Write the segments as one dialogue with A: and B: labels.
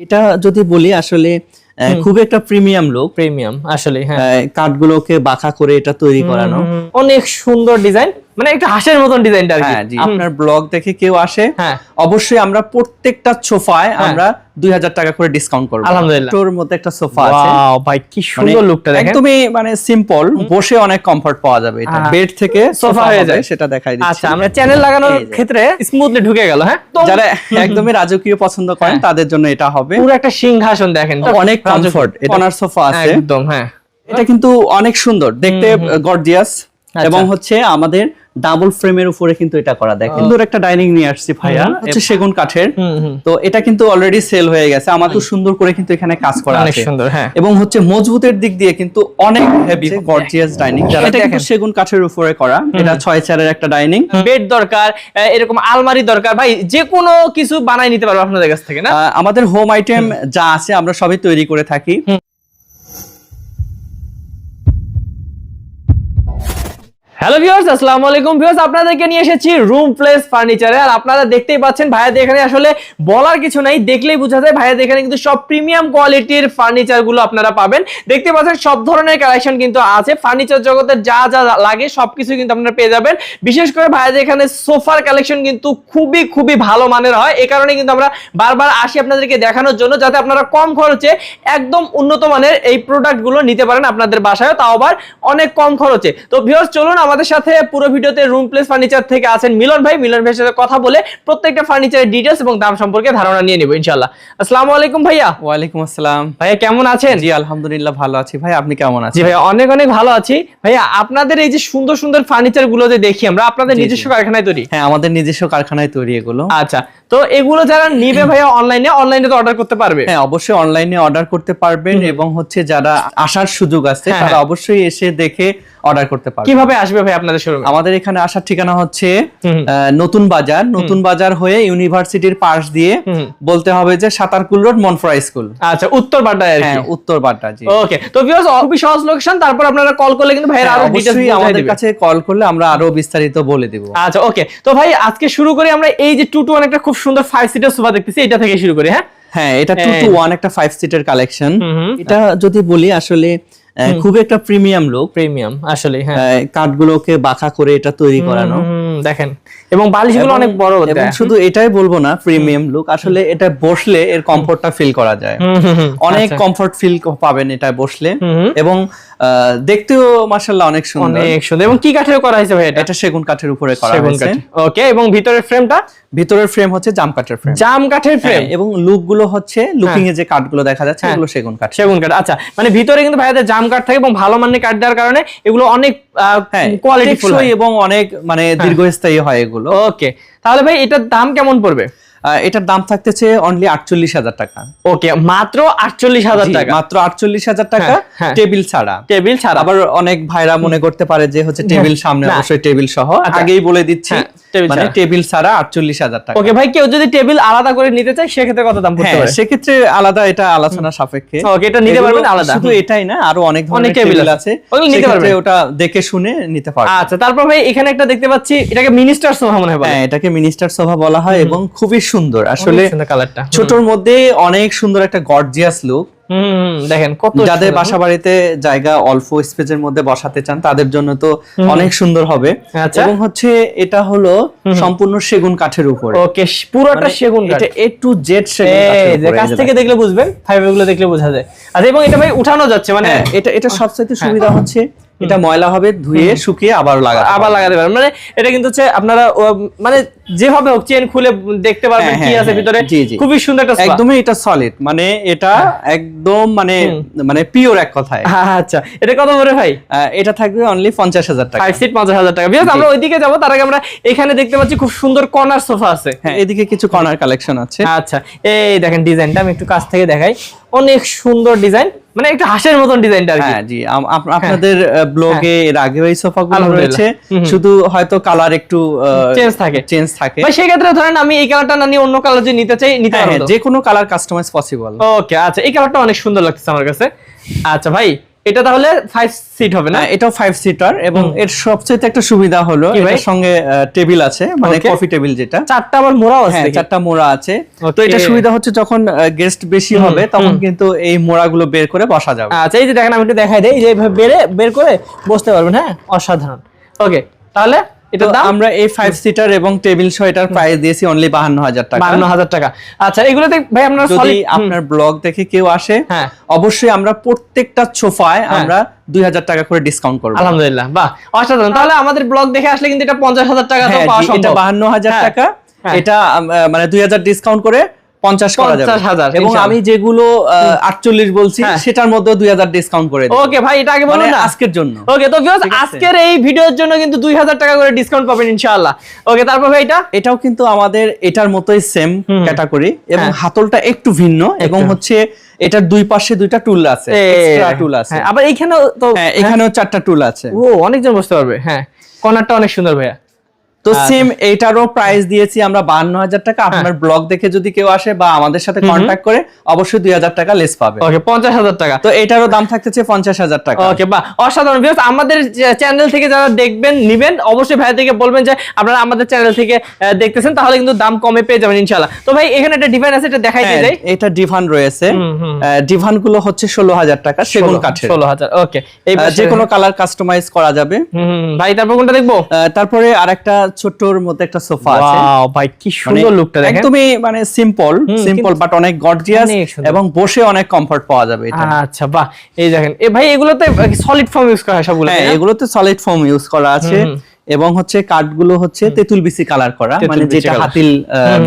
A: এটা যদি বলি আসলে খুব একটা প্রিমিয়াম লুক।
B: প্রিমিয়াম আসলে হ্যাঁ,
A: কাঠগুলোকে বাঁকা করে এটা তৈরি করানো,
B: অনেক সুন্দর ডিজাইন, মানে একটা হাঁসের মতন ডিজাইনটা আর কি।
A: হ্যাঁ জি। আপনার ব্লগ দেখে কেউ আসে,
B: হ্যাঁ
A: অবশ্যই আমরা প্রত্যেকটা সোফায় আমরা 2000 টাকা করে ডিসকাউন্ট করব।
B: আলহামদুলিল্লাহ।
A: তোর মধ্যে একটা সোফা আছে,
B: ওয়াও ভাই কি সুন্দর লুকটা দেখেন,
A: একদমই মানে সিম্পল, বসে অনেক কমফর্ট পাওয়া যাবে। এটা বেড থেকে সোফা হয়ে যায়, সেটা দেখাই দিচ্ছি।
B: আচ্ছা, আমরা চ্যানেল লাগানোর ক্ষেত্রে স্মুথলি ঢুকে গেল। হ্যাঁ,
A: যারা একদমই রাজকীয় পছন্দ করেন তাদের জন্য এটা হবে।
B: পুরো একটা সিংহাসন দেখেন,
A: অনেক কমফর্ট। এটা কর্নার সোফা আছে
B: একদম। হ্যাঁ,
A: এটা কিন্তু অনেক সুন্দর দেখতে, গর্জিয়াস, এবং হচ্ছে আমাদের ডাবল ফ্রেমের উপরে কিন্তু এটা করা। দেখেন সুন্দর একটা ডাইনিং নিয়ে আসছি ভাইয়া, হচ্ছে সেগুন কাঠের। তো এটা কিন্তু অলরেডি সেল হয়ে গেছে। আমার তো সুন্দর করে কিন্তু এখানে কাজ করা
B: অনেক
A: আছে,
B: সুন্দর। হ্যাঁ,
A: এবং হচ্ছে মজবুতের দিক দিয়ে কিন্তু অনেক হেভি গর্জিয়াস ডাইনিং। এটা কিন্তু সেগুন কাঠের উপরে করা। এটা 6 চেয়ারের একটা ডাইনিং।
B: বেড দরকার, এরকম আলমারি দরকার, ভাই যে কোনো কিছু বানাই নিতে পারবো আপনাদের কাছ থেকে না?
A: আমাদের হোম আইটেম যা আছে আমরা সবই তৈরি করে থাকি।
B: হ্যালো ভিউয়ার্স, আসসালামু আলাইকুম ভিউয়ার্স, আপনাদেরকে নিয়ে এসেছি রুম প্লেস ফার্নিচারে। আর আপনারা দেখতেই পাচ্ছেন ভাইয়াদের এখানে আসলে বলার কিছু নাই, দেখলেই বোঝা যায় ভাইয়াদের এখানে কিন্তু সব প্রিমিয়াম কোয়ালিটির ফার্নিচার গুলো আপনারা পাবেন। দেখতে পাচ্ছেন সব ধরনের কালেকশন কিন্তু আছে, ফার্নিচার জগতের যা যা লাগে সবকিছু কিন্তু আপনারা পেয়ে যাবেন। বিশেষ করে ভাইয়াদের এখানে সোফার কালেকশন কিন্তু খুবই খুবই ভালো মানের হয়। এই কারণে কিন্তু আমরা বারবার আসি আপনাদেরকে দেখানোর জন্য, যাতে আপনারা কম খরচে একদম উন্নত মানের এই প্রোডাক্ট গুলো নিতে পারেন আপনাদের বাসায়, তাও আবার অনেক কম খরচে। তো ভিউয়ার্স চলুন আমাদের সাথে পুরো ভিডিওতে রুম প্লেস ফার্নিচার থেকে আছেন মিলন ভাই। মিলন ভাইয়ের সাথে কথা বলে প্রত্যেকটা ফার্নিচারের ডিটেইলস এবং দাম সম্পর্কে ধারণা নিয়ে নিব ইনশাআল্লাহ। আসসালামু আলাইকুম ভাইয়া।
A: ওয়ালাইকুম আসসালাম
B: ভাইয়া, কেমন আছেন?
A: জি আলহামদুলিল্লাহ ভালো আছি ভাই, আপনি কেমন আছেন?
B: জি ভাইয়া, অনেক অনেক ভালো আছি। ভাইয়া আপনাদের এই যে সুন্দর সুন্দর ফার্নিচার গুলো যে দেখি আমরা, আপনাদের নিজস্ব কারখানায় তৈরি?
A: হ্যাঁ, আমাদের নিজস্ব কারখানায় তৈরি এগুলো।
B: আচ্ছা, তো এগুলো যারা নিবে ভাইয়া অনলাইনে তো অর্ডার করতে পারবে?
A: হ্যাঁ, অবশ্যই অনলাইনে অর্ডার করতে পারবেন, এবং হচ্ছে যারা আসার সুযোগ আছে তারা অবশ্যই এসে দেখে অর্ডার করতে পারবে।
B: কিভাবে আসবে ভাই আপনাদের শোরুমে?
A: আমাদের এখানে আসার ঠিকানা হচ্ছে নতুন বাজার। নতুন বাজার হয়ে ইউনিভার্সিটির পাশ দিয়ে বলতে হবে যে সাতারকুল রোড মনফরা স্কুল।
B: আচ্ছা, উত্তর বাড্ডায় আর কি?
A: হ্যাঁ, উত্তর বাড্ডা। জি
B: ওকে। তো ভিউয়ার্স খুবই সহজ লোকেশন, তারপর আপনারা কল করলে কিন্তু ভাইয়ের আরো ডিটেইলস
A: আমাদের কাছে কল করলে আমরা আরো বিস্তারিত বলে দেব।
B: আচ্ছা ওকে। তো ভাই আজকে শুরু করি আমরা এই যে 2 to 1 একটা খুব সুন্দর 5 সিটার সোফা দেখতেছি, এটা থেকে শুরু করি। হ্যাঁ
A: হ্যাঁ, এটা 2 to 1 একটা 5 সিটের কালেকশন। এটা যদি বলি আসলে খুব একটা প্রিমিয়াম লুক।
B: প্রিমিয়াম আসলে হ্যাঁ,
A: কাঠগুলোকে বাঁকা করে এটা তৈরি করানো
B: দেখেন, এবং বালিশগুলো অনেক বড়।
A: এবং শুধু এটাই বলবো না প্রিমিয়াম লুক, আসলে এটা বসলে এর কমফর্টটা ফিল করা যায়। অনেক কমফর্ট ফিল পাবেন এটা বসলে, এবং দেখতেও মাশাআল্লাহ অনেক সুন্দর।
B: অনেক সুন্দর। এবং কি কাঠের করা হয়েছে ভাই এটা?
A: এটা সেগুন কাঠের উপরে করা হয়েছে।
B: ওকে। এবং ভিতরের ফ্রেমটা?
A: ভিতরের ফ্রেম হচ্ছে জাম কাঠের ফ্রেম।
B: জাম কাঠের ফ্রেম।
A: এবং লুক গুলো হচ্ছে লুকিং এ যে কাঠগুলো দেখা যাচ্ছে এগুলো সেগুন কাঠ।
B: সেগুন কাঠ। আচ্ছা, মানে ভিতরে কিন্তু ভাইয়াদের জাম কাঠ থাকে এবং ভালো মানের কাঠ দেওয়ার কারণে এগুলো অনেক কোয়ালিটিফুল
A: এবং অনেক মানে দীর্ঘস্থায়ী হয় এগুলো।
B: ওকে, তাহলে ভাই এটার দাম কেমন পড়বে?
A: এটার দাম থাকতেছে অনলি 48,000 টাকা।
B: ওকে, মাত্র 48,000 টাকা?
A: মাত্র 48,000 টাকা, টেবিল ছাড়া।
B: টেবিল ছাড়া।
A: আবার অনেক ভাইরা মনে করতে পারে যে হচ্ছে টেবিল সামনে, অবশ্যই টেবিল সহ। আগেই বলে দিচ্ছি মানে টেবিল ছাড়া 48,000 টাকা।
B: ওকে ভাই, কেউ যদি টেবিল আলাদা করে নিতে চায় সেক্ষেত্রে কত দাম পড়তে পারে?
A: সেক্ষেত্রে আলাদা, এটা আলোচনা সাপেক্ষে।
B: ওকে, এটা নিতে পারবেন আলাদা।
A: শুধু এটাই না, আরো অনেক ধরনের টেবিল আছে,
B: ওগুলো নিতে পারবেন,
A: ওটা দেখে শুনে নিতে পারবেন।
B: আচ্ছা, তারপর ভাই এখানে একটা দেখতে পাচ্ছি, এটাকে মিনিস্টার সোফা মনে হয় বলে?
A: হ্যাঁ, এটাকে মিনিস্টার সোফা বলা হয়, এবং খুবই সুন্দর আসলে
B: কালারটা।
A: ছোটর মধ্যে অনেক সুন্দর একটা গর্জিয়াস লুক।
B: দেখেন কত,
A: যাদের বাসা বাড়িতে জায়গা অল্প স্পেসের মধ্যে বসাতে চান তাদের জন্য তো অনেক সুন্দর হবে। এবং হচ্ছে এটা হলো সম্পূর্ণ সেগুন কাঠের উপরে।
B: ওকে, পুরোটা সেগুন কাঠ।
A: এটা A to Z সেগুন কাঠের উপরে।
B: কাছ থেকে দেখলে বুঝবেন, ফাইবার গুলো দেখলে বোঝা যায়। আচ্ছা, এবং এটা ভাই উঠানো যাচ্ছে মানে?
A: এটা সবচেয়ে সুবিধা হচ্ছে এটা ময়লা হবে, ধুয়ে শুকিয়ে আবার
B: লাগাতে পারবেন। মানে এটা কিন্তু হচ্ছে আপনারা মানে যেভাবে হোক চেন খুলে দেখতে পারবেন কি আছে ভিতরে। খুবই সুন্দর একটা সোফা,
A: একদমই এটা সলিড, মানে এটা একদম মানে পিওর এক কথায়।
B: আচ্ছা, এটা কত করে ভাই?
A: এটা থাকবে অনলি 50,000 টাকা।
B: 5 সিট 50,000 টাকা। বিকজ আমরা ওইদিকে যাব, তার আগে আমরা এখানে দেখতে পাচ্ছি খুব সুন্দর কর্নার সোফা আছে।
A: হ্যাঁ, এদিকে কিছু কর্নার কালেকশন আছে।
B: আচ্ছা, এই দেখেন ডিজাইনটা আমি একটু কাছ থেকে দেখাই, অনেক সুন্দর ডিজাইন, মানে একটা হাঁসের মতন ডিজাইনটা আর কি।
A: হ্যাঁ জি, আপনাদের ব্লগে এর আগে এই সোফাগুলো রয়েছে, শুধু হয়তো কালার একটু চেঞ্জ থাকে।
B: ভাই সেই ক্ষেত্রে ধরেন আমি এই কালারটা না নিয়ে অন্য কালার যদি নিতে চাই নিতে পারবো?
A: যে কোনো কালার কাস্টমাইজ পসিবল।
B: ওকে, আচ্ছা, এই কালারটা অনেক সুন্দর লাগছে আমার কাছে। আচ্ছা ভাই, এটা তাহলে 5 সিট হবে না?
A: এটাও 5 সিটার এবং এর সবচেয়ে একটা সুবিধা হলো এর সঙ্গে টেবিল আছে, মানে কফি টেবিল যেটা।
B: চারটা আবার মোড়াও আছে।
A: হ্যাঁ, চারটা মোড়া আছে। তো এটা সুবিধা হচ্ছে যখন গেস্ট বেশি হবে তখন কিন্তু এই মোড়াগুলো বের করে বসা যাবে।
B: আচ্ছা, এই যে দেখেন আমি একটু দেখাই দেই, যে এইভাবে বের করে বসতে পারবেন। হ্যাঁ, অসাধারণ। ওকে, তাহলে
A: আমরা এই 5 সিটার এবং টেবিল সহ এটার প্রাইস দিয়েছি অনলি 52000 টাকা।
B: 52000 টাকা। আচ্ছা, এগুলোতে ভাই আপনারা
A: যদি আপনার ব্লগ দেখে কেউ আসে, অবশ্যই আমরা প্রত্যেকটা সোফায় আমরা 2000 টাকা করে ডিসকাউন্ট করব।
B: আলহামদুলিল্লাহ, বাহ, অসাধারণ। তাহলে আমাদের ব্লগ দেখে আসলে কিন্তু এটা 50000 টাকা তো পাওয়া সম্ভব।
A: এটা 52000 টাকা, এটা মানে 2000 ডিসকাউন্ট করে 50 করা যাবে।
B: 50000।
A: এবং আমি যেগুলো 48 বলছি সেটার মধ্যে 2000 ডিসকাউন্ট করে দেব।
B: ওকে ভাই, এটা আগে বলুন না,
A: আজকের জন্য।
B: ওকে, তো ভিউয়ার্স আজকের এই ভিডিওর জন্য কিন্তু 2000 টাকা করে ডিসকাউন্ট পাবেন ইনশাআল্লাহ। ওকে, তারপর ভাই এটাও
A: কিন্তু আমাদের এটার মতোই সেম ক্যাটাগরি এবং হাতলটা একটু ভিন্ন এবং হচ্ছে এটার দুই পাশে দুইটা টুল আছে, এক্সট্রা টুল আছে।
B: আবার এইখানেও তো,
A: এখানেও 4টা টুল আছে।
B: ও, অনেকজন বসতে পারবে। হ্যাঁ, কর্নারটা অনেক সুন্দর ভাইয়া।
A: তো সেম এইটারও প্রাইস দিয়েছি আমরা 52000 টাকা। আপনার ব্লগ দেখে যদি কেউ আসে বা আমাদের সাথে কন্টাক্ট করে অবশ্যই 2000 টাকা লেস পাবে।
B: ওকে, 50000 টাকা।
A: তো এটারও দাম থাকতেছে 50000 টাকা।
B: ওকে, বাহ, অসাধারণ। ভিউয়ার্স আমাদের চ্যানেল থেকে যারা দেখবেন নিবেন, অবশ্যই ভাই থেকে বলবেন যে আপনারা আমাদের চ্যানেল থেকে দেখতেছেন, তাহলে কিন্তু দাম কমে পেয়ে যাবেন ইনশাআল্লাহ। তো ভাই এখানে একটা ডিভান আছে, এটা দেখাই দিয়ে যাই।
A: এটা ডিভান রয়েছে। ডিভান গুলো হচ্ছে 16000 টাকা সেগুন কাঠের।
B: 16000। ওকে, এই
A: যে কোনো কালার কাস্টমাইজ করা যাবে।
B: ভাই তারপর কোনটা দেখবো?
A: তারপরে আরেকটা ছোটর মধ্যে একটা সোফা আছে।
B: ওয়াও ভাই, কি সুন্দর লুকটা দেখেন।
A: একদমই মানে সিম্পল বাট অনেক গর্জিয়াস এবং বসে অনেক কমফর্ট পাওয়া যাবে এটা।
B: আচ্ছা, বাহ, এই দেখেন। ভাই এগুলোতে সলিড ফোম ইউজ করা হয় সবগুলো?
A: হ্যাঁ, এগুলোতে সলিড ফোম ইউজ করা আছে এবং হচ্ছে কাঠগুলো হচ্ছে তেঁতুল বিসি কালার করা, মানে যেটা হাতিল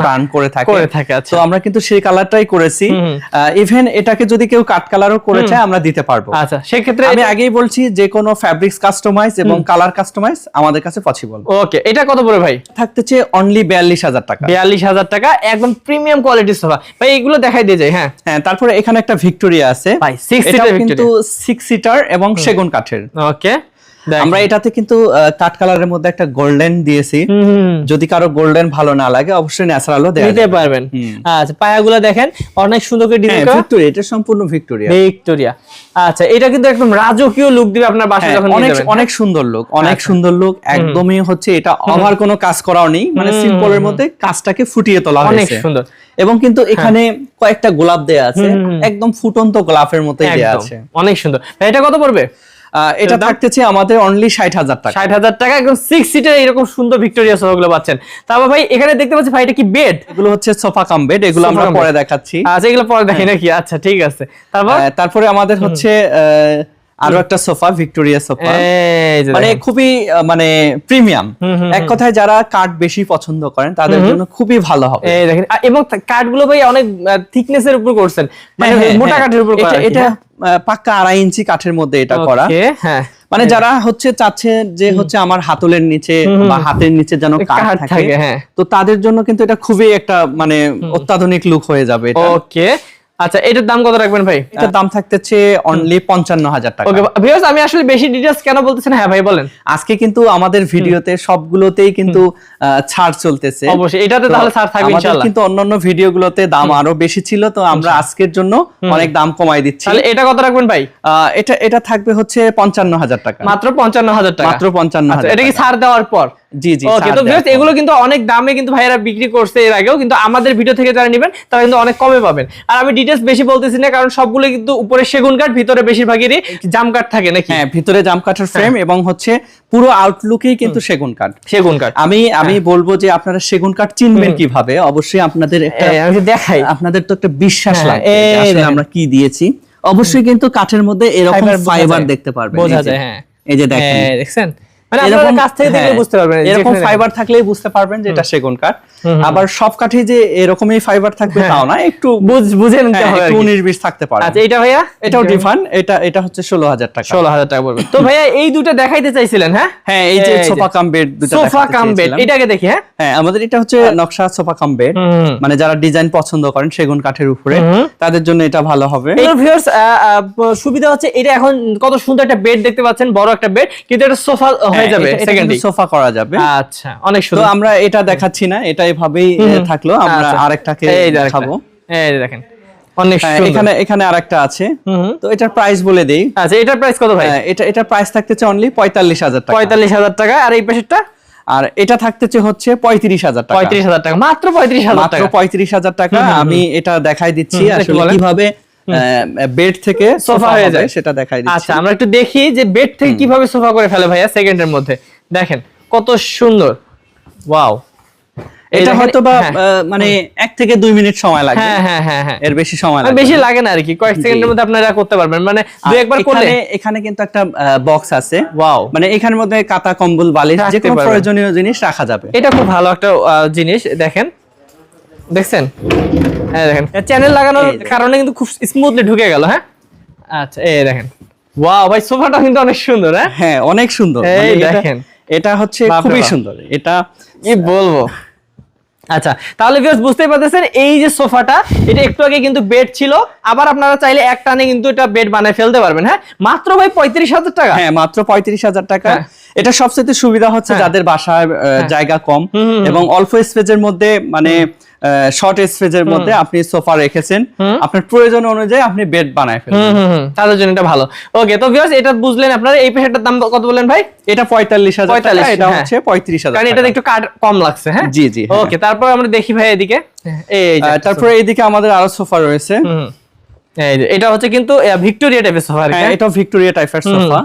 A: প্রাণ করে থাকে। তো আমরা কিন্তু সেই কালারটাই করেছি। ইভেন এটাকে যদি কেউ কাট কালারও করে চায় আমরা দিতে পারবো।
B: আচ্ছা, সেই ক্ষেত্রে
A: আমি আগেই বলছি যে কোনো ফ্যাব্রিক্স কাস্টমাইজ এবং কালার কাস্টমাইজ আমাদের কাছে পসিবল।
B: ওকে, এটা কত পড়ে ভাই?
A: থাকতেছে অনলি 42000 টাকা।
B: 42000 টাকা, একদম প্রিমিয়াম কোয়ালিটির সোফা। ভাই এগুলো দেখাই দিয়ে যায়। হ্যাঁ,
A: তারপরে এখানে একটা ভিক্টোরিয়া আছে
B: ভাই, 6 সিটার
A: কিন্তু 6 সিটার এবং সেগুন কাঠের।
B: ওকে,
A: আমরা এটাতে কিন্তু কাট কালারের মধ্যে একটা গোল্ডেন দিয়েছি। যদি কারো গোল্ডেন ভালো না লাগে অবশ্যই ন্যাচারালও দিতে পারবেন।
B: আচ্ছা, পায়াগুলো দেখেন অনেক সুন্দর করে ডিজাইন করা।
A: ভিক্টোরিয়া, এটা সম্পূর্ণ ভিক্টোরিয়া।
B: আচ্ছা, এটা কিন্তু একদম রাজকীয় লুক দিবে আপনার বাসায় যখন নিয়ে যাবেন।
A: অনেক সুন্দর লুক একদমই হচ্ছে এটা ওভার কোনো কাজ করাও নেই, মানে সিম্পলের মধ্যে কাজটাকে ফুটিয়ে তোলা হয়েছে।
B: অনেক সুন্দর।
A: এবং কিন্তু এখানে কয়েকটা গোলাপ দেয়া আছে, একদম ফুটন্ত গোলাপের মতোই দেয়া আছে।
B: অনেক সুন্দর। এটা কত পড়বে?
A: এটা থাকতেছে আমাদের অনলি 60000 টাকা।
B: 60000 টাকা, একদম 6 সিটার এরকম সুন্দর ভিক্টোরিয়া সোফাগুলো পাচ্ছেন। তারপর ভাই এখানে দেখতে পাচ্ছি ভাই, এটা কি বেড?
A: এগুলো হচ্ছে সোফা কাম বেড, এগুলো আমরা পরে দেখাচ্ছি।
B: আচ্ছা, এগুলো পরে দেখি নাকি? আচ্ছা, ঠিক আছে।
A: তারপরে আমাদের হচ্ছে আরো একটা সোফা, ভিক্টোরিয়া সোফা, মানে খুবই মানে প্রিমিয়াম। এক কথায় যারা কাঠ বেশি পছন্দ করেন তাদের জন্য খুবই ভালো হবে।
B: এই দেখেন, এবং কাঠগুলো ভাই অনেক থিকনেসের উপর করছেন, মানে মোটা কাঠের উপর করা।
A: এটা পাক্কা 2.5 ইঞ্চি কাঠের মধ্যে এটা করা।
B: হ্যাঁ,
A: মানে যারা হচ্ছে চাচ্ছে যে হচ্ছে আমার হাতলের নিচে বা হাতের নিচে যেন কাঠ থাকে, তো তাদের জন্য কিন্তু এটা খুবই একটা মানে অত্যাধুনিক লুক হয়ে যাবে এটা।
B: ওকে, আচ্ছা, এটার দাম কত রাখবেন ভাই?
A: এটার দাম থাকতেছে অনলি 55000 টাকা।
B: ওকে ভিউয়ার্স, আমি আসলে বেশি ডিটেইলস কেন বলতেছেন? হ্যাঁ ভাই বলেন।
A: আজকে কিন্তু আমাদের ভিডিওতে সবগুলোতেই কিন্তু ছাড় চলতেছে।
B: অবশ্যই এটাতে তাহলে ছাড় থাকবে ইনশাআল্লাহ।
A: আমাদের কিন্তু অন্যান্য ভিডিওগুলোতে দাম আরো বেশি ছিল, তো আমরা আজকের জন্য অনেক দাম কমাই দিচ্ছি।
B: তাহলে এটা কত রাখবেন ভাই?
A: এটা থাকবে হচ্ছে 55000 টাকা।
B: মাত্র 55000 টাকা?
A: মাত্র 55000।
B: এটা কি ছাড় দেওয়ার পর?
A: জি।
B: ওকে, তো ভিউয়ার্স এগুলো কিন্তু অনেক দামে কিন্তু ভাইয়েরা বিক্রি করছে এর আগেও, কিন্তু আমাদের ভিডিও থেকে যারা নেবেন তারা কিন্তু অনেক কমে পাবেন। আর আমি ডিটেইলস বেশি বলতেছি না, কারণ সবগুলো কিন্তু উপরে সেগুন কাঠ, ভিতরে বেশিরভাগই জাম কাঠ থাকে নাকি?
A: হ্যাঁ, ভিতরে জাম কাঠের ফ্রেম এবং হচ্ছে পুরো আউটলুকই কিন্তু সেগুন কাঠ। আমি বলবো যে আপনারা সেগুন কাঠ চিনবেন কিভাবে? অবশ্যই আপনাদের
B: আমি দেখাই,
A: আপনাদের তো একটা বিশ্বাস লাগবে আসলে আমরা কি দিয়েছি। অবশ্যই কিন্তু কাঠের মধ্যে এরকম ফাইবার দেখতে পারবেন,
B: বোঝা যায়। হ্যাঁ,
A: এই যে দেখেন,
B: মানে আপনারা কাছ থেকে দেখলে বুঝতে পারবেন,
A: এরকম ফাইবার থাকলেই বুঝতে পারবেন যে এটা সেগুন কাঠ। আবার সব কাঠে যে এরকমই ফাইবার থাকবে তাও না, একটু বুঝে নিতে হবে, একটু 19-20 থাকতে পারে।
B: আচ্ছা, এটা ভাইয়া
A: এটাও ডিফারেন্ট, এটা হচ্ছে 16000 টাকা।
B: 16000 টাকা পড়বে। তো ভাইয়া এই দুটো দেখাইতে চাইছিলেন? হ্যাঁ,
A: এই যে সোফা কাম বেড দুটো দেখাইতে
B: সোফা কাম বেড, এটাকে দেখি। হ্যাঁ,
A: আমাদের এটা হচ্ছে নকশা সোফা কাম বেড, মানে যারা ডিজাইন পছন্দ করেন সেগুন কাঠের উপরে তাদের জন্য এটা ভালো হবে।
B: এই ভিউয়ার্স সুবিধা হচ্ছে এটা এখন কত সুন্দর একটা বেড দেখতে পাচ্ছেন, বড় একটা বেড, কিন্তু এটা সোফা হয়ে যাবে, সেকেন্ডলি
A: সোফা করা যাবে।
B: আচ্ছা, অনেক সুন্দর।
A: তো আমরা এটা দেখাচ্ছি না, এটা এভাবেই থাকলো, আমরা আরেকটাকে দেখাবো।
B: এই দেখেন, অনেক সুন্দর।
A: এখানে আরেকটা আছে, তো এটার প্রাইস বলে দেই।
B: আচ্ছা, এটার প্রাইস কত ভাই?
A: এটার প্রাইস থাকতেছে অনলি 45,000 টাকা।
B: 45,000 টাকা। আর এই পাশেরটা?
A: আর এটা থাকতেছে হচ্ছে 35,000 টাকা।
B: 35,000 টাকা, মাত্র 35,000 টাকা।
A: মাত্র 35,000 টাকা। আমি এটা দেখাই দিচ্ছি আসলে কিভাবে বেড থেকে সোফা হয়ে যায় সেটা দেখাই দিচ্ছি।
B: আচ্ছা, আমরা একটু দেখি যে বেড থেকে কিভাবে সোফা করে ফেলে ভাইয়া সেকেন্ডের মধ্যে। দেখেন কত সুন্দর, ওয়াও।
A: এটা হয়তো বা মানে 1 থেকে 2 মিনিট সময় লাগে।
B: হ্যাঁ,
A: এর বেশি সময় লাগে,
B: বেশি লাগে না আর কি, কয়েক সেকেন্ডের মধ্যে আপনারা করতে পারবেন, মানে দুই একবার করলে।
A: এখানে কিন্তু একটা বক্স আছে,
B: ওয়াও,
A: মানে এখানের মধ্যে কাঁথা কম্বল বালিশ যে কোনো প্রয়োজনীয় জিনিস রাখা যাবে।
B: এটা খুব ভালো একটা জিনিস। দেখেন, দেখছেন, হ্যাঁ দেখেন চ্যানেল লাগানোর কারণে কিন্তু খুব স্মুথলি ঢুকে গেল। হ্যাঁ, আচ্ছা, এই দেখেন, ওয়াও ভাই, সোফাটা কিন্তু অনেক সুন্দর। হ্যাঁ,
A: অনেক সুন্দর।
B: এই দেখেন,
A: এটা হচ্ছে খুবই সুন্দর। এটা
B: কি বলবো। আচ্ছা, তাহলে ভিউয়ার্স বুঝতেই পারতেছেন, এই যে সোফাটা, এটা একটু আগে কিন্তু বেড ছিল, আবার আপনারা চাইলে এক টানে কিন্তু এটা বেড বানায় ফেলতে পারবেন। হ্যাঁ, মাত্র ভাই 35,000 টাকা।
A: হ্যাঁ, মাত্র 35,000 টাকা। এটা সবচেয়ে সুবিধা হচ্ছে যাদের বাসায় জায়গা কম এবং অল্প স্পেসের মধ্যে, মানে শর্ট স্পেসের মধ্যে আপনি সোফা রেখেছেন, আপনার প্রয়োজন অনুযায়ী আপনি বেড বানায় ফেলবেন,
B: তাদের জন্য এটা ভালো। ওকে, তো ভিউয়ার্স এটা বুঝলেন আপনারা। এই পেশাটার দাম কত বলেন ভাই?
A: এটা 45,000 টাকা, এটা হচ্ছে 35,000
B: কারণ এটাতে একটু কাট কম লাগছে। হ্যাঁ,
A: জি জি।
B: ওকে, তারপর আমরা দেখি ভাই এদিকে।
A: তারপরে এইদিকে আমাদের আরো সোফা রয়েছে।
B: এই যে এটা হচ্ছে কিন্তু ভিক্টোরিয়া টাইপের সোফা।
A: হ্যাঁ, এটা ভিক্টোরিয়া টাইপের সোফা।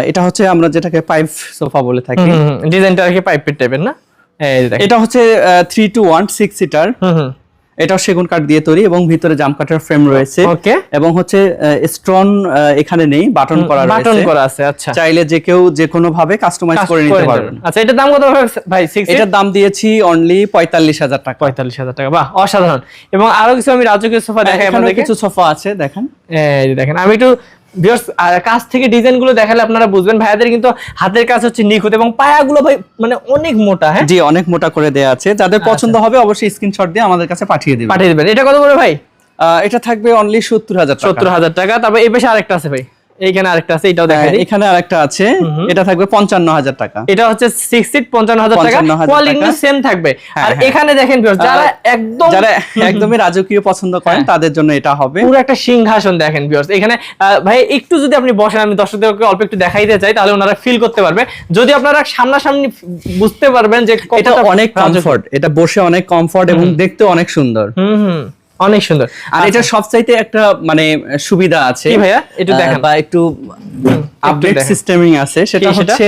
A: এটা হচ্ছে আমরা যেটাকে পাইপ সোফা বলে থাকি।
B: ডিজাইনটা আর কি পাইপের টাইপের না?
A: এটা হচ্ছে 3 to 1 6 সিটার। এটাও সেগুন কাঠ দিয়ে তৈরি এবং ভিতরে জাম কাঠের ফ্রেম রয়েছে। এবং হচ্ছে স্টোন এখানে নেই, বাটন করা রয়েছে।
B: বাটন করা আছে। আচ্ছা,
A: চাইলে যে কেউ যে কোনো ভাবে কাস্টমাইজ করে নিতে পারবেন।
B: আচ্ছা, এটার দাম কত ভাই?
A: এটার দাম দিয়েছি অনলি 45,000 টাকা।
B: 45,000 টাকা, বাহ, অসাধারণ। এবং আরো কিছু আমি রাজকীয় সোফা দেখাই আপনাদের।
A: কিছু সোফা আছে, দেখেন।
B: এই দেখেন, আমি একটু ভিউয়ার্স কাছ থেকে ডিজাইন গুলো দেখালে আপনারা বুঝবেন। ভাইয়াদের কিন্তু হাতের কাজ হচ্ছে নিখুঁত এবং পায়াগুলো ভাই মানে অনেক মোটা। হ্যাঁ,
A: জি, অনেক মোটা করে দেয়া আছে। যাদের পছন্দ হবে অবশ্যই স্ক্রিনশট দিয়ে আমাদের কাছে পাঠিয়ে দিবেন।
B: এটা কত করে ভাই?
A: এটা থাকবে অনলি 70,000 টাকা।
B: 70,000 টাকা। তারপর এই পাশে আরেকটা আছে ভাই, এইখানে আরেকটা আছে, এটাও দেখাই দিই।
A: এখানে আরেকটা আছে, এটা থাকবে 55,000 টাকা।
B: এটা হচ্ছে 6 সিট 55,000 টাকা, কোয়ালিটি সেম থাকবে। আর এখানে দেখেন ভিউয়ার্স, যারা
A: একদমই রাজকীয় পছন্দ করেন তাদের জন্য এটা হবে।
B: পুরো একটা সিংহাসন দেখেন ভিউয়ার্স। এখানে ভাই একটু যদি আপনি বসেন, আমি দর্শকদেরকে অল্প একটু দেখাইতে চাই, তাহলে ওনারা ফিল করতে পারবে। যদি আপনারা সামনাসামনি বুঝতে পারবেন যে
A: এটা অনেক কমফোর্ট, এটা বসে অনেক কমফোর্ট এবং দেখতে অনেক সুন্দর।
B: অনেক সুন্দর।
A: আর এটা সবচাইতে একটা মানে সুবিধা আছে
B: কি ভাইয়া, একটু দেখেন,
A: বা একটু আপডেট সিস্টেমিং আছে, সেটা হচ্ছে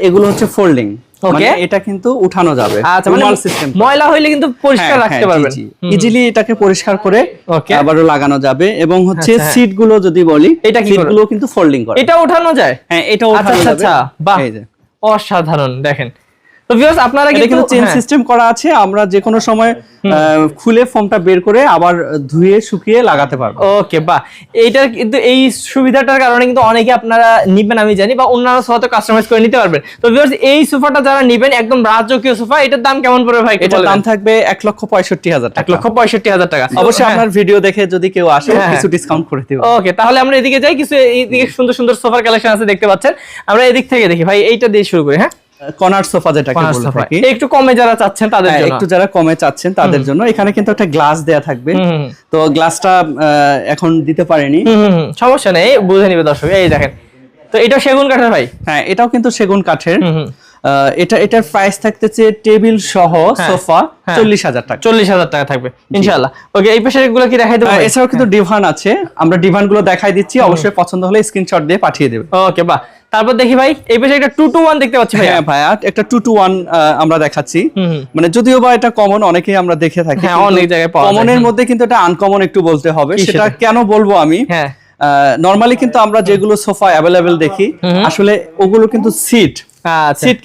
A: এগুলো হচ্ছে ফোল্ডিং, মানে এটা কিন্তু উঠানো যাবে।
B: আচ্ছা, মানে ময়লা হইলে কিন্তু পরিষ্কার রাখতে পারবেন
A: ইজিলি, এটাকে পরিষ্কার করে আবারও লাগানো যাবে। এবং হচ্ছে সিট গুলো যদি বলি,
B: এটা
A: সিট গুলো কিন্তু ফোল্ডিং করে,
B: এটা উঠানো যায়।
A: হ্যাঁ, এটা উঠানো যাবে।
B: আচ্ছা, বাহ, অসাধারণ। দেখেন তো ভিউয়ার্স, আপনারা
A: কিন্তু চেইন সিস্টেম করা আছে, আমরা যে কোনো সময় খুলে ফোমটা বের করে আবার ধুয়ে শুকিয়ে লাগাতে পারবো।
B: ওকে, বাহ, এইটার কিন্তু এই সুবিধাটার কারণে কিন্তু অনেকে আপনারা নিবেন আমি জানি, বা অন্যান্য সোফা কাস্টমাইজ করে নিতে পারবেন। তো ভিউয়ার্স, এই সোফাটা যারা নিবেন, একদম রাজকীয় সোফা, এটার দাম কেমন পড়বে ভাই?
A: এটার দাম থাকবে 1,65,000 টাকা।
B: 1,65,000 টাকা।
A: অবশ্যই আপনার ভিডিও দেখে যদি কেউ আসে কিছু ডিসকাউন্ট করে দেব।
B: ওকে, তাহলে আমরা এদিকে যাই, কিছু এইদিকে সুন্দর সুন্দর সোফার কালেকশন আছে দেখতে পাচ্ছেন। আমরা এদিক থেকে দেখি ভাই, এইটা দিয়ে শুরু করি। হ্যাঁ,
A: কর্নার সোফা যেটাকে বলে থাকি,
B: একটু কমে যারা চাচ্ছেন তাদের জন্য,
A: একটু যারা কমে চাচ্ছেন তাদের জন্য এখানে কিন্তু একটা গ্লাস দেয়া থাকবে। তো গ্লাসটা এখন দিতে পারেনি,
B: সমস্যা নেই, বুঝে নিবে দর্শক। এই দেখেন, তো এটা সেগুন কাঠের ভাই?
A: হ্যাঁ, এটাও কিন্তু সেগুন কাঠের। এটার প্রাইস থাকতেছে টেবিল সহ সোফা 40,000 টাকা।
B: 40,000 টাকা থাকবে ইনশাআল্লাহ। ওকে, এই পাশে এগুলো কি দেখাই দেব?
A: এছাড়াও কিন্তু ডিভান আছে, আমরা ডিভান গুলো দেখাই দিচ্ছি, অবশ্যই পছন্দ হলে স্ক্রিনশট দিয়ে পাঠিয়ে দেবেন।
B: ওকে, বাহ, তারপর দেখি ভাই, এই পাশে একটা 2 to 1 দেখতে পাচ্ছি ভাই।
A: হ্যাঁ ভাইয়া, একটা 2 to 1 আমরা দেখাচ্ছি। মানে যদিও বা এটা কমন, অনেকেই আমরা দেখে থাকি,
B: অনেক জায়গায় পাওয়া যায়।
A: কমনের মধ্যে কিন্তু এটা আনকমন একটু বলতে হবে। সেটা কেন বলবো আমি, নরমালি কিন্তু আমরা যেগুলো সোফা অ্যাভেলেবেল দেখি, আসলে ওগুলো কিন্তু সিট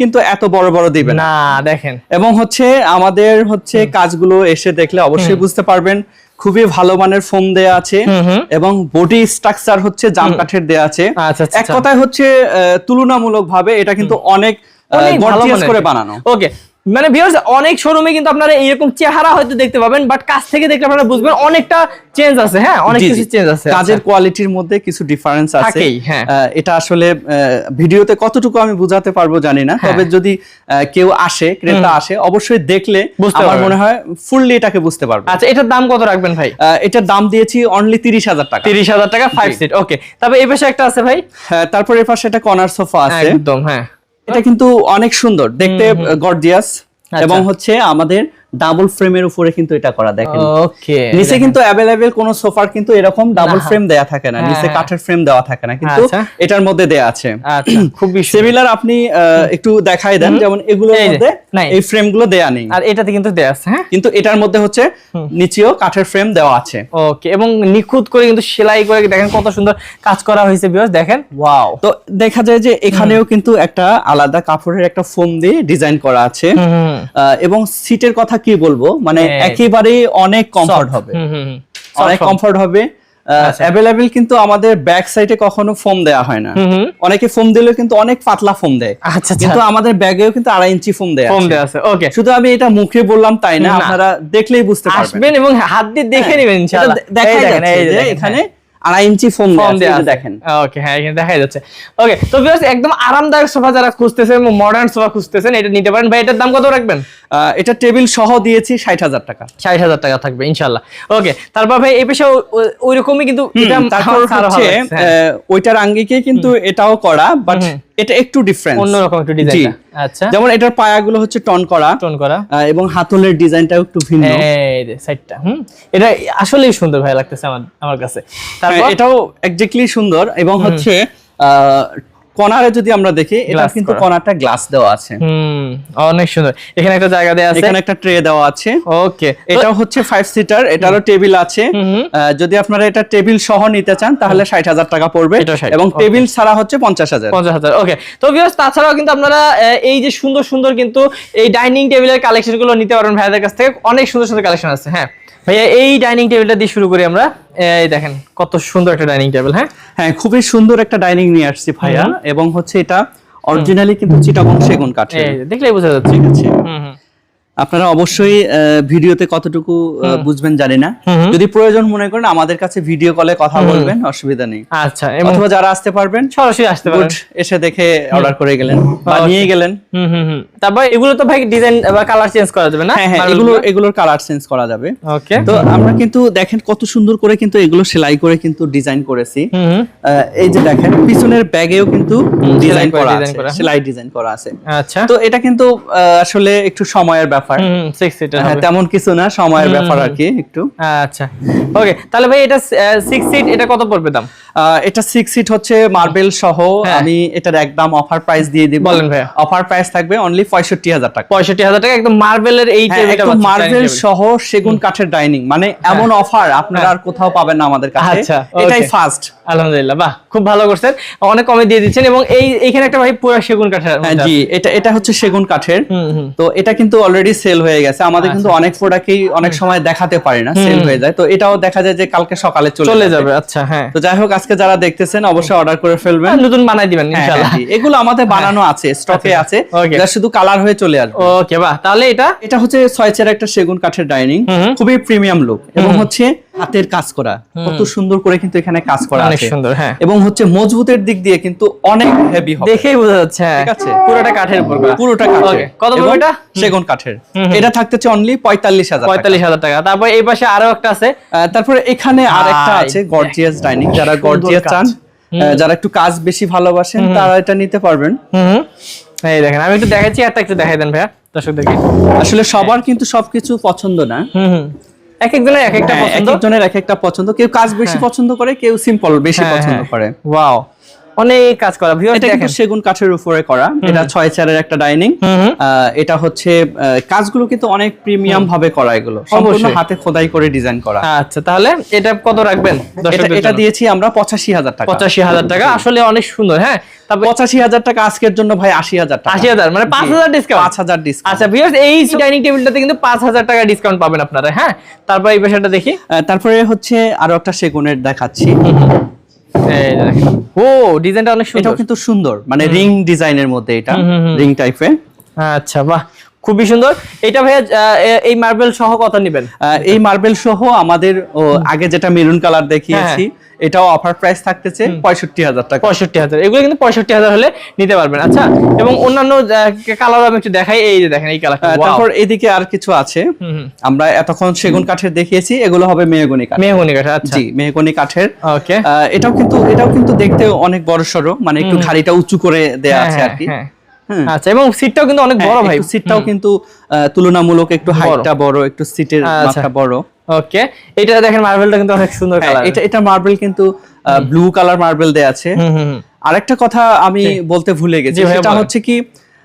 A: কিন্তু এত বড় বড় দিবে না,
B: দেখেন।
A: এবং হচ্ছে আমাদের হচ্ছে কাজগুলো এসে দেখলে অবশ্যই বুঝতে পারবেন, খুবই ভালো মানের ফোম দেয়া আছে এবং বডি স্ট্রাকচার হচ্ছে জাম কাঠের দেয়া আছে। এক কথায় হচ্ছে তুলনামূলক ভাবে এটা কিন্তু অনেক গর্জিয়াস করে বানানো।
B: ওকে মানে ভিউয়ার্স অনেক শোরুমে কিন্তু আপনারা এরকম চেহারা হয়তো দেখতে পাবেন, বাট কাছ থেকে দেখলে আপনারা বুঝবেন অনেকটা চেঞ্জ আছে। হ্যাঁ, অনেক কিছু চেঞ্জ আছে,
A: কাজের কোয়ালিটির মধ্যে কিছু ডিফারেন্স আছে।
B: থাকেই, হ্যাঁ।
A: এটা আসলে ভিডিওতে কতটুকু আমি বোঝাতে পারবো জানি না, তবে যদি কেউ আসে, ক্রেতা আসে, অবশ্যই দেখলে আমার মনে হয় ফুললি এটাকে বুঝতে পারবে।
B: আচ্ছা, এটার দাম কত রাখবেন ভাই?
A: এটার দাম দিয়েছি অনলি 30,000 টাকা।
B: 30,000 টাকা 5 সিট। ওকে, তবে এই পাশে একটা আছে ভাই।
A: হ্যাঁ, তারপর এই পাশে একটা কর্নার সোফা আছে
B: একদম। হ্যাঁ,
A: এটা কিন্তু অনেক সুন্দর দেখতে, গর্জিয়াস, এবং হচ্ছে আমাদের ডাবল ফ্রেমের উপরে কিন্তু এটা করা। দেখেন
B: ওকে,
A: নিচে কিন্তু अवेलेबल কোন সোফার কিন্তু এরকম ডাবল ফ্রেম দেয়া থাকে না, নিচে কাঠের ফ্রেম দেওয়া থাকে না, কিন্তু এটার মধ্যে দেয়া আছে।
B: আচ্ছা, খুব
A: সিমিলার। আপনি একটু দেখাই দেন, যেমন এগুলোর মধ্যে এই ফ্রেমগুলো দেয়া নেই,
B: আর এটাতে কিন্তু দেয়া আছে। হ্যাঁ,
A: কিন্তু এটার মধ্যে হচ্ছে নিচেও কাঠের ফ্রেম দেওয়া আছে।
B: ওকে, এবং নিখুঁত করে কিন্তু সেলাই করে দেখেন কত সুন্দর কাজ করা হয়েছে ভিউয়ার্স, দেখেন ওয়াও।
A: তো দেখা যায় যে এখানেও কিন্তু একটা আলাদা কাপড়ের একটা ফোম দিয়ে ডিজাইন করা আছে, এবং সিটের কথা কি বলবো, মানে একেবারে অনেক কমফর্ট হবে, অনেক কমফর্ট হবে। अवेलेबल কিন্তু আমাদের ব্যাক সাইডে কখনো ফোম দেয়া হয় না, অনেকে ফোম দিলেও কিন্তু অনেক পাতলা ফোম দেয়, কিন্তু আমাদের ব্যাগেও কিন্তু 2.5 ইঞ্চি ফোম দেয়া আছে।
B: ওকে,
A: শুধু আমি এটা মুখে বললাম তাই না, আপনারা দেখলেই বুঝতে পারবেন,
B: আসবেন এবং হাত দিয়ে দেখে নেবেন ইনশাআল্লাহ।
A: দেখা যাচ্ছে যে এখানে 2.5 ইঞ্চি ফোম দেয়া আছে, দেখেন।
B: ওকে, হ্যাঁ, এখানে দেখা যাচ্ছে। ওকে, তো ভিউয়ার্স একদম আরামদায়ক সোফা যারা খুঁজতেছেন, মডার্ন সোফা খুঁজতেছেন, এটা নিতে পারেন ভাই। এটার দাম কত রাখবেন?
A: এটা টেবিল সহ দিয়েছি 60,000 টাকা।
B: 60,000 টাকা থাকবে ইনশাআল্লাহ। ওকে, তারপর ভাই এই পেশে ওইরকমই কিন্তু এটা
A: তারপর হচ্ছে ওইটার আঙ্গিকে কিন্তু এটাও করা, বাট এটা একটু ডিফারেন্ট,
B: অন্যরকম একটু ডিজাইন। আচ্ছা,
A: যেমন এটার পায়াগুলো হচ্ছে টন করা, এবং হাতলের ডিজাইনটাও একটু ভিন্ন।
B: এই যে সাইডটা, এটা আসলেই সুন্দর ভাই লাগতেছে আমার কাছে। তারপর
A: এটাও এক্স্যাক্টলি সুন্দর, এবং হচ্ছে কর্নারে যদি আমরা দেখি, এটা কিন্তু কর্নারটা গ্লাস দেওয়া আছে,
B: অনেক সুন্দর। এখানে একটা জায়গা দেওয়া আছে,
A: এখানে একটা ট্রে দেওয়া আছে।
B: ওকে,
A: এটাও হচ্ছে 5 সিটার, এটারও টেবিল আছে। যদি আপনারা এটা টেবিল সহ নিতে চান তাহলে 60,000 টাকা পড়বে, এবং টেবিল ছাড়া হচ্ছে 50,000।
B: ওকে, তো ভিউয়ার্স তাছাড়াও কিন্তু আপনারা এই যে সুন্দর সুন্দর কিন্তু এই ডাইনিং টেবিলের কালেকশন গুলো নিতে পারবেন ভাইয়াদের কাছ থেকে, অনেক সুন্দর সুন্দর কালেকশন আছে। হ্যাঁ ভাইয়া, এই ডাইনিং টেবিলটা দিয়ে শুরু করি আমরা। এই দেখেন কত সুন্দর একটা ডাইনিং টেবিল।
A: হ্যাঁ, খুবই সুন্দর একটা ডাইনিং নিয়ে আসছি ভাইয়া, এবং হচ্ছে এটা অরিজিনালি কিন্তু চিটাগং সেগুন কাঠের,
B: দেখলেই বোঝা যাচ্ছে।
A: ঠিক আছে, আপনারা অবশ্যই ভিডিওতে কতটুকু বুঝবেন জানি না, যদি প্রয়োজন মনে করেন আমাদের কাছে ভিডিও কলে কথা বলবেন, অসুবিধা নেই।
B: আচ্ছা,
A: অথবা যারা আসতে পারবেন
B: সরাসরি আসতে পারেন,
A: এসে দেখে অর্ডার করে গেলেন বা নিয়ে গেলেন।
B: তারপর এগুলো তো ভাই ডিজাইন বা কালার চেঞ্জ করা যাবে না?
A: হ্যাঁ, এগুলোর কালার চেঞ্জ করা যাবে।
B: ওকে,
A: তো আমরা কিন্তু দেখেন কত সুন্দর করে কিন্তু এগুলো সেলাই করে কিন্তু ডিজাইন করেছি। এই যে দেখেন পিছনের ব্যাগেও কিন্তু ডিজাইন করা আছে, সেলাই ডিজাইন করা আছে।
B: আচ্ছা,
A: তো এটা কিন্তু আসলে একটু সময়ের ব্যাপার,
B: 6 সিটার,
A: তেমন কিছু না, সময়ের ব্যাপার আর কি একটু।
B: আচ্ছা, ওকে, তাহলে ভাই এটা 6 সিট, এটা কত পড়বে দাম?
A: এটা 6 সিট হচ্ছে মার্বেল সহ। আমি এটার একদম অফার প্রাইস দিয়ে দিব।
B: বলেন ভাই।
A: অফার প্রাইস থাকবে অনলি 65,000 টাকা।
B: 65,000 টাকা, একদম মার্বেলের এই টেবিলটা পাচ্ছেন,
A: মার্বেল সহ সেগুন কাঠের ডাইনিং, মানে এমন অফার আপনারা আর কোথাও পাবেন না আমাদের কাছে, এটাই ফার্স্ট।
B: আলহামদুলিল্লাহ, বাহ, খুব ভালো করছেন, অনেক কমে দিয়ে দিচ্ছেন। এবং এইখানে একটা ভাই পুরো সেগুন কাঠের।
A: জি, এটা হচ্ছে সেগুন কাঠের। তো এটা কিন্তু অলরেডি সেল হয়ে গেছে, আমাদের কিন্তু অনেক প্রোডাক্টই অনেক সময় দেখাতে পারি না, সেল হয়ে যায়। তো এটাও দেখা যায় যে কালকে সকালে চলে যাবে।
B: আচ্ছা, হ্যাঁ,
A: তো যাই হোক, আজকে যারা দেখতেছেন অবশ্যই অর্ডার করে ফেলবেন,
B: নতুন বানাই দিবেন ইনশাআল্লাহ।
A: এগুলো আমাদের বানানো আছে, স্টকে আছে, এটা শুধু কালার হয়ে চলে আসবে।
B: ওকে, বাহ, তাহলে এটা
A: হচ্ছে 6 চেয়ার একটা সেগুন কাঠের ডাইনিং, খুবই প্রিমিয়াম লুক, এবং হচ্ছে হাতের কাজ করা, কত সুন্দর করে কিন্তু এখানে কাজ করা আছে,
B: অনেক সুন্দর। হ্যাঁ,
A: এবং হচ্ছে মজবুতের দিক দিয়ে কিন্তু অনেক হেভি হবে,
B: দেখেই বোঝা যাচ্ছে। ঠিক আছে, পুরোটা কাঠের উপর,
A: পুরোটা কাঠের।
B: কত পড়বে এটা?
A: সেগুন কাঠের। এটা থাকতেছে অনলি 45,000
B: টাকা। তারপর এই পাশে আরো একটা আছে,
A: তারপরে এখানে আরেকটা আছে গর্জিয়াস ডাইনিং, যারা গর্জিয়াস চান, যারা একটু কাজ বেশি ভালোবাসেন, তারা এটা নিতে পারবেন।
B: এই দেখেন, আমি একটু দেখাচ্ছি, একটা একটু দেখাই দেন ভাইয়া দর্শকদেরকে।
A: আসলে সবার কিন্তু সবকিছু পছন্দ না,
B: এক একজনের এক একটা পছন্দ,
A: এক একজনের এক একটা পছন্দ, কেউ কাজ বেশি পছন্দ করে, কেউ সিম্পল বেশি পছন্দ করে।
B: ওয়াও, অনেক কাজ করা।
A: এটা কিন্তু সেগুন কাঠের উপরে করা, এটা 6 চেয়ারের একটা ডাইনিং। এটা হচ্ছে কাজগুলো কিন্তু অনেক প্রিমিয়াম ভাবে করা, এগুলো সম্পূর্ণ হাতে খোদাই করে ডিজাইন করা।
B: আচ্ছা, তাহলে এটা কত রাখবেন?
A: এটা দিয়েছি আমরা 85,000 টাকা।
B: 85,000 টাকা, আসলে অনেক সুন্দর। হ্যাঁ,
A: তারপর 85,000 টাকা আজকের জন্য ভাই 80,000 টাকা।
B: 80,000 মানে 5,000 ডিসকাউন্ট।
A: 5,000 ডিসকাউন্ট।
B: আচ্ছা ভিউয়ার্স, এই ডাইনিং টেবিলটাতে কিন্তু 5,000 টাকা ডিসকাউন্ট পাবেন আপনারা। হ্যাঁ, তারপর এই বিষয়টা দেখি।
A: তারপরে হচ্ছে আরো একটা সেগুনের দেখাচ্ছি।
B: এই দেখেন, ও ডিজাইনটা অনেক সুন্দর,
A: এটাও কিন্তু সুন্দর, মানে রিং ডিজাইনের মধ্যে, এটা রিং টাইপের।
B: আচ্ছা, বাহ, খুবই সুন্দর। এটা ভাইয়া এই মার্বেল সহ কত নেবেন?
A: এই মার্বেল সহ আমাদের আগে যেটা মেরুন কালার দেখিয়েছি এটাও অফার প্রাইস থাকতেছে 65,000 টাকা।
B: 65,000, এগুলো কিন্তু 65,000 হলে নিতে পারবেন। আচ্ছা, এবং অন্যান্য কালার আমি একটু দেখাই, এই যে দেখেন এই কালারটা।
A: তারপর এদিকে আর কিছু আছে, আমরা এতক্ষণ সেগুন কাঠের দেখিয়েছি, এগুলো হবে মেহগনি কাঠ।
B: মেহগনি কাঠ, আচ্ছা
A: জি মেহগনি কাঠের।
B: ওকে,
A: এটাও কিন্তু দেখতে অনেক বড়সড়, মানে একটু ঘাড়িটা উঁচু করে দেয়া আছে আর কি।
B: আচ্ছা, এবং সিটটাও কিন্তু অনেক বড় ভাই,
A: সিটটাও কিন্তু তুলনামূলক একটু হাইটটা বড়, একটু সিটের মাথা বড়।
B: ওকে, এটা দেখেন মার্বেলটা কিন্তু অনেক সুন্দর কালার।
A: এটা মার্বেল কিন্তু ব্লু কালার মার্বেল দেয়া আছে। আরেকটা কথা আমি বলতে ভুলে গেছি, সেটা হচ্ছে কি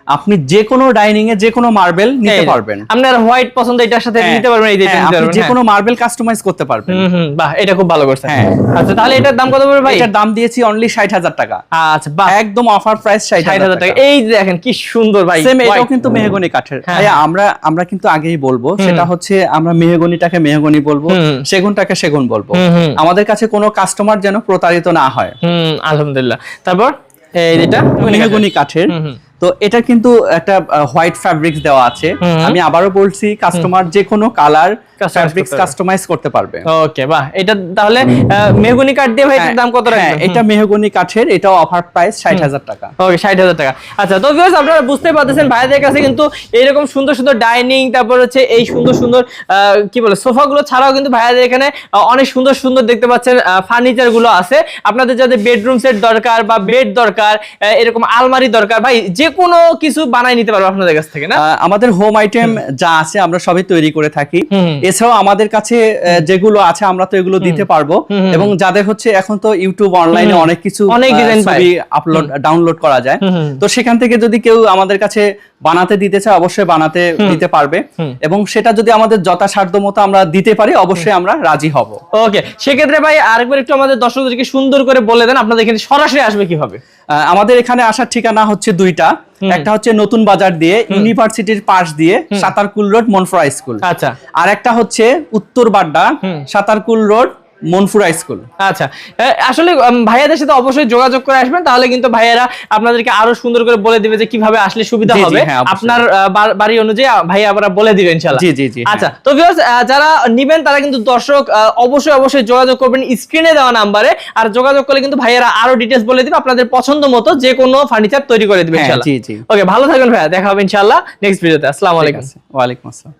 A: আপনি যে কোনো ডাইনিং এ যে কোনো মার্বেল নিতে পারবেন।
B: আপনার হোয়াইট পছন্দ, এটার সাথে নিতে পারবেন, এই যে
A: আপনি যে কোনো মার্বেল কাস্টমাইজ করতে পারবেন।
B: বাহ, এটা খুব ভালো করছেন। আচ্ছা, তাহলে এটার দাম কত পড়বে ভাই?
A: এটার দাম দিয়েছি অনলি 60,000 টাকা।
B: আচ্ছা, বাহ,
A: একদম অফার প্রাইস 60,000 টাকা।
B: এই দেখেন কি সুন্দর ভাই,
A: সেম এটাও কিন্তু মেহগনি কাঠের। আমরা কিন্তু আগেই বলবো, সেটা হচ্ছে আমরা মেহগনিটাকে মেহগনি বলবো, সেগুনটাকে সেগুন বলবো। আমাদের কাছে কোনো কাস্টমার যেন প্রতারিত না হয়।
B: আলহামদুলিল্লাহ। তারপর এই যেটা
A: মেহগনি কাঠের, তো এটা কিন্তু একটা হোয়াইট ফ্যাব্রিক্স দেওয়া আছে। আমি আবারও বলছি, কাস্টমার যে কোনো কালার ফ্যাব্রিক্স কাস্টমাইজ করতে পারবে।
B: ওকে, বাহ, এটা তাহলে মেহগনি কাঠ দিয়ে ভাই এটার দাম কত রাখবেন?
A: এটা মেহগনি কাঠের, এটাও অফার প্রাইস 60,000 টাকা।
B: ওকে, 60,000 টাকা। আচ্ছা, তো ভিউয়ার্স আপনারা বুঝতে পারতেছেন ভাইদের কাছে কিন্তু এইরকম সুন্দর সুন্দর ডাইনিং, তারপর হচ্ছে এই সুন্দর সুন্দর কি বলে সোফাগুলো ছাড়াও কিন্তু ভাইদের এখানে অনেক সুন্দর সুন্দর দেখতে পাচ্ছেন ফার্নিচার গুলো আছে। আপনাদের যাদের বেডরুম সেট দরকার বা বেড দরকার, এরকম আলমারি দরকার, ভাই যে কোনো কিছু বানাই নিতে পারবো আপনাদের কাছ থেকে না?
A: আমাদের হোম আইটেম যা আছে আমরা সবই তৈরি করে থাকি। এছাড়াও আমাদের কাছে যেগুলো আছে আমরা তো এগুলো দিতে পারবো। এবং যাদের হচ্ছে এখন তো ইউটিউব অনলাইনে অনেক কিছু ছবি আপলোড ডাউনলোড করা যায়, তো সেখান থেকে যদি কেউ আমাদের কাছে বানাতে দিতে চায় অবশ্যই বানাতে দিতে পারবে। এবং সেটা যদি আমাদের যথাসাধ্য মতো আমরা দিতে পারি অবশ্যই আমরা রাজি হব।
B: ওকে, সেক্ষেত্রে ভাই আরেকবার একটু আমাদের দর্শকদেরকে সুন্দর করে বলে দেন আপনাদের এখানে সরাসরি আসবে কিভাবে?
A: আমাদের এখানে আসার ঠিকানা হচ্ছে দুইটা। একটা হচ্ছে নতুন বাজার দিয়ে ইউনিভার্সিটির পাশ দিয়ে সাতারকুল রোড মনফুরা স্কুল।
B: আচ্ছা,
A: আর একটা হচ্ছে উত্তর বাড্ডা সাতারকুল রোড মনফুরা স্কুল।
B: আচ্ছা, আসলে ভাইয়াদের সাথে অবশ্যই যোগাযোগ করে আসবেন, তাহলে কিন্তু ভাইয়ারা আপনাদেরকে আরো সুন্দর করে বলে দিবে যে কিভাবে আসলে সুবিধা হবে। আপনার বাড়ি অনুযায়ী ভাইয়া আবার বলে দিবেন ইনশাআল্লাহ।
A: জি জি জি।
B: আচ্ছা, তো ভিউয়ার্স যারা নিবেন তারা কিন্তু দর্শক অবশ্যই অবশ্যই যোগাযোগ করবেন স্ক্রিনে দেওয়া নাম্বারে। আর যোগাযোগ করলে কিন্তু ভাইয়ারা আরো ডিটেইলস বলে দিবে, আপনাদের পছন্দ মতো যে কোনো ফার্নিচার তৈরি করে দিবেন ইনশাআল্লাহ।
A: জি জি।
B: ওকে, ভালো থাকবেন ভাইয়া, দেখা হবে ইনশাআল্লাহ নেক্সট ভিডিওতে। আসসালামু আলাইকুম।
A: ওয়া আলাইকুম আসসালাম।